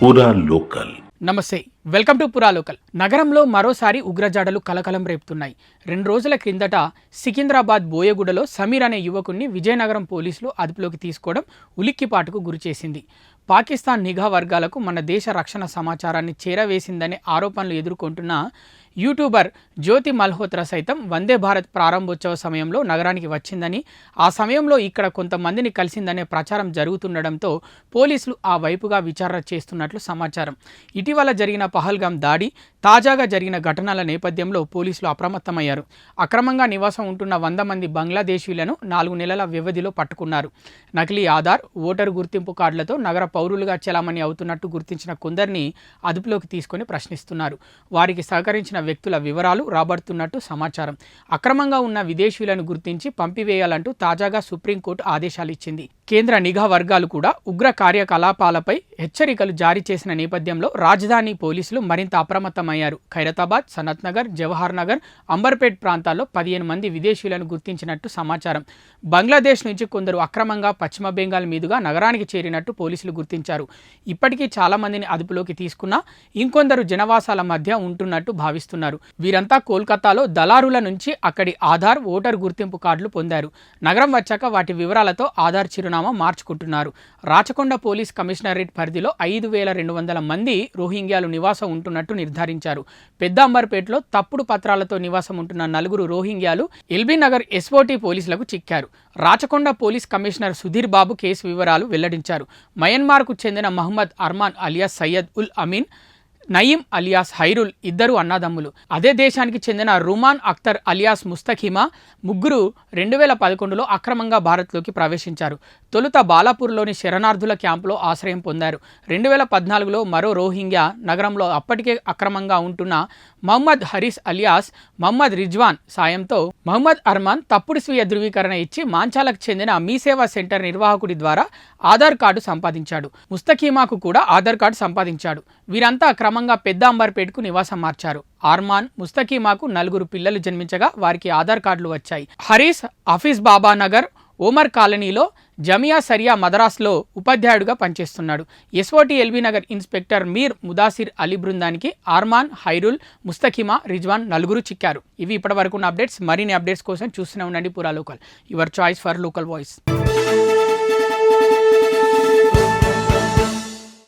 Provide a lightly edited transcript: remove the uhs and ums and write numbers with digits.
పూరా లోకల్. నమస్తే, welcome to పురా లోకల్. నగరంలో మరోసారి ఉగ్రజాడలు కలకలం రేపుతున్నాయి. 2 రోజుల క్రిందట సికింద్రాబాద్ బోయగూడలో సమీర్ అనే యువకుణ్ణి విజయనగరం పోలీసులు అదుపులోకి తీసుకోవడం ఉలిక్కిపాటుకు గురిచేసింది. పాకిస్తాన్ నిఘా వర్గాలకు మన దేశ రక్షణ సమాచారాన్ని చేరవేసిందనే ఆరోపణలు ఎదుర్కొంటున్న యూట్యూబర్ జ్యోతి మల్హోత్రా సైతం వందే భారత్ ప్రారంభోత్సవ సమయంలో నగరానికి వచ్చిందని, ఆ సమయంలో ఇక్కడ కొంతమందిని కలిసిందనే ప్రచారం జరుగుతుండడంతో పోలీసులు ఆ వైపుగా విచారణ చేస్తున్నట్లు సమాచారం. ఇటీవల జరిగిన పహల్గాం దాడి, తాజాగా జరిగిన ఘటనల నేపథ్యంలో పోలీసులు అప్రమత్తమయ్యారు. అక్రమంగా నివాసం ఉంటున్న 100 మంది బంగ్లాదేశీయులను 4 నెలల వ్యవధిలో పట్టుకున్నారు. నకిలీ ఆధార్, ఓటరు గుర్తింపు కార్డులతో నగర పౌరులుగా చెలామణి అవుతున్నట్టు గుర్తించిన కొందరిని అదుపులోకి తీసుకొని ప్రశ్నిస్తున్నారు. వారికి సహకరించిన వ్యక్తుల వివరాలు రాబడుతున్నట్టు సమాచారం. అక్రమంగా ఉన్న విదేశీయులను గుర్తించి పంపివేయాలంటూ తాజాగా సుప్రీంకోర్టు ఆదేశాలు ఇచ్చింది. కేంద్ర నిఘా వర్గాలు కూడా ఉగ్ర కార్యకలాపాలపై హెచ్చరికలు జారీ చేసిన నేపథ్యంలో రాజధాని పోలీసులు మరింత అప్రమత్తమయ్యారు. ఖైరతాబాద్, సనత్ నగర్, జవహర్ నగర్, అంబర్పేట్ ప్రాంతాల్లో 15 మంది విదేశీయులను గుర్తించినట్టు సమాచారం. బంగ్లాదేశ్ నుంచి కొందరు అక్రమంగా పశ్చిమ బెంగాల్ మీదుగా నగరానికి చేరినట్టు పోలీసులు గుర్తించారు. ఇప్పటికీ చాలా మందిని అదుపులోకి తీసుకున్నా ఇంకొందరు జనవాసాల మధ్య ఉంటున్నట్టు భావిస్తున్నారు. వీరంతా కోల్కతాలో దళారుల నుంచి అక్కడి ఆధార్, ఓటర్ గుర్తింపు కార్డులు పొందారు. నగరం వచ్చాక వాటి వివరాలతో ఆధార్ చిరునామా మార్చుకుంటున్నారు. రాచకొండ పోలీస్ కమిషనరేట్ పరిధిలో 5200 మంది రోహింగ్యాలు నివాసం ఉంటున్నట్టు నిర్ధారించారు. పెద్ద అంబర్పేటలో తప్పుడు పత్రాలతో నివాసం ఉంటున్న 4 రోహింగ్యాలు ఎల్బీ నగర్ ఎస్ఓటీ పోలీసులకు చిక్కారు. Rachakonda police commissioner Sudheer Babu case వివరాలు వెల్లడించారు. మయన్మార్కు చెందిన మహమ్మద్ అర్మాన్ అలియాస్ సయ్యద్ ఉల్ అమీన్, నయీం అలియాస్ హైరుల్ ఇద్దరు అన్నదమ్ములు. అదే దేశానికి చెందిన రుమాన్ అఖ్తర్ అలియాస్ ముస్తఖిమా ముగ్గురు 2011లో అక్రమంగా భారత్లోకి ప్రవేశించారు. తొలుత బాలాపూర్లోని శరణార్థుల క్యాంపులో ఆశ్రయం పొందారు. 2014లో మరో రోహింగ్యా నగరంలో అప్పటికే అక్రమంగా ఉంటున్న మహమ్మద్ హరీస్ అలియాస్ మహమ్మద్ రిజ్వాన్ సాయంతో మహమ్మద్ అర్మాన్ తప్పుడు స్వీయ ధృవీకరణ ఇచ్చి మాంచాలకు చెందిన మీ సేవా సెంటర్ నిర్వాహకుడి ద్వారా ఆధార్ కార్డు సంపాదించాడు. ముస్తఖీమాకు కూడా ఆధార్ కార్డు సంపాదించాడు. వీరంతా క్రమంగా పెద్ద అంబర్పేటకు నివాసం మార్చారు. అర్మాన్, ముస్తఖీమాకు 4 పిల్లలు జన్మించగా వారికి ఆధార్ కార్డులు వచ్చాయి. హరీస్ హఫీజ్ బాబా నగర్, ఓమర్ కాలనీలో జమియా సరియా మదరాస్లో ఉపాధ్యాయుడిగా పనిచేస్తున్నాడు. ఎస్ఓటీ ఎల్బీ నగర్ ఇన్స్పెక్టర్ మీర్ ముదాసిర్ అలీ బృందానికి అర్మాన్, హైరుల్, ముస్తఖిమా, రిజ్వాన్ 4 చిక్కారు. ఇవి ఇప్పటివరకు ఉన్న అప్డేట్స్. మరిన్ని అప్డేట్స్ కోసం చూస్తూనే ఉండండి పురా local, your choice for local voice.